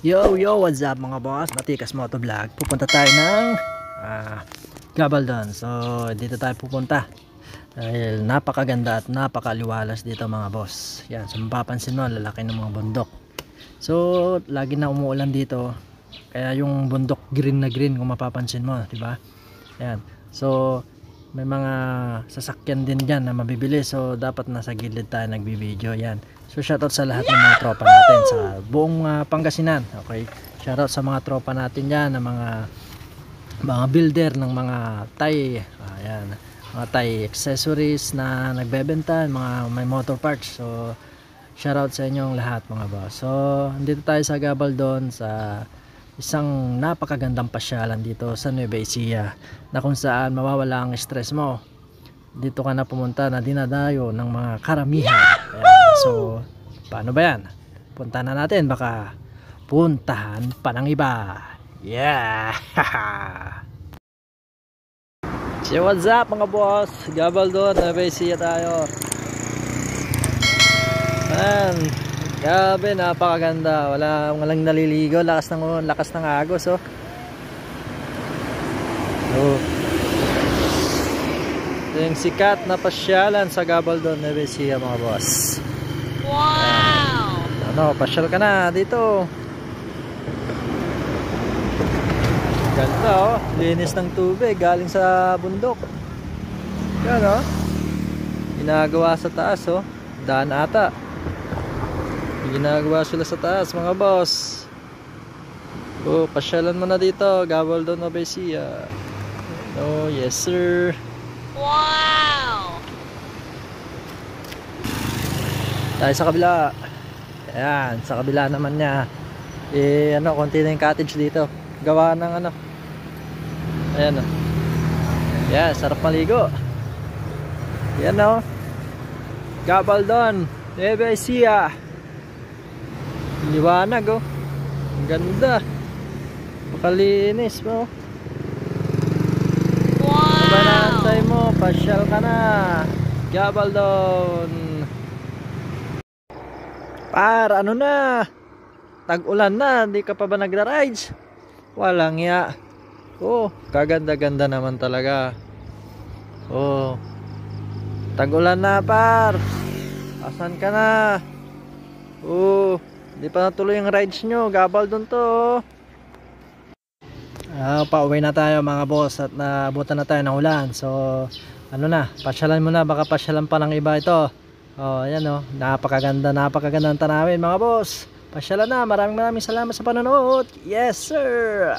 Yo, what's up mga boss? Matikas Moto Vlog. Pupunta tayo ng Gabaldon. So, dito tayo pupunta. Dahil napakaganda at napakaliwalas dito mga boss. Yan, so mapapansin mo, lalaki ng mga bundok. So, lagi na umuulan dito. Kaya yung bundok green na green kung mapapansin mo, di ba? Yan. So, may mga sasakyan din dyan na mabibili. So, dapat nasa gilid tayo nagbibideo. Yan. So shoutout sa lahat ng mga tropa natin sa buong Pangasinan. Okay? Shoutout sa mga tropa natin diyan, ng mga builder ng mga Thai, ayan, mga Thai accessories na nagbebenta, mga may motor parts. So shoutout sa inyong lahat mga boss. So andito tayo sa Gabaldon sa isang napakagandang pasyalan dito sa Nueva Ecija na kung saan mawawala ang stress mo. Dito ka na pumunta na dinadayo ng mga karamihan. Ayan. So paano ba yan? Punta na natin, baka puntahan pa ng iba. Yeah. So what's up mga boss? Gabaldon, Nueva Ecija tayo. Ayan. Grabe, napakaganda. Walang naliligo. Lakas ng agos, oh. Ito yung sikat na pasyalan sa Gabaldon, Nueva Ecija mga boss. Wow! Ano, pasyal ka na dito. Ganda, oh. Linis ng tubig galing sa bundok. Yan, oh. Ginagawa sa taas, oh. Daan ata. Ginagawa sila sa taas mga boss. Oh, pasyalan mo na dito, Gabaldon, Nueva Ecija. Oh, yes sir. Wow! Tayo sa kabila. Ayan, sa kabila naman niya. Ano, konti na yung cottage dito. Gawa ng ano. Ayan, oh. Ayan, sarap maligo. Ayan, oh. Gabaldon, Nueva Ecija. Liwanag, oh. Ang ganda. Makalinis mo. Banantay mo, pasyal ka na. Gabaldon. Ano na? Tag-ulan na, hindi ka pa ba nagra-rides? Walang ya. Oh, kaganda-ganda naman talaga. Oh. Tag-ulan na, par. Asan ka na? Oh, hindi pa natuloy yung rides nyo. Gabaldon to, oh. Pauwi na tayo mga boss at naabutan na tayo ng ulan. So ano na, pasyalan mo na, baka pasyalan pa ng iba ito. Oh, ayan, oh, napakaganda ng tanawin mga boss. Pasyalan na, maraming salamat sa panonood. Yes sir.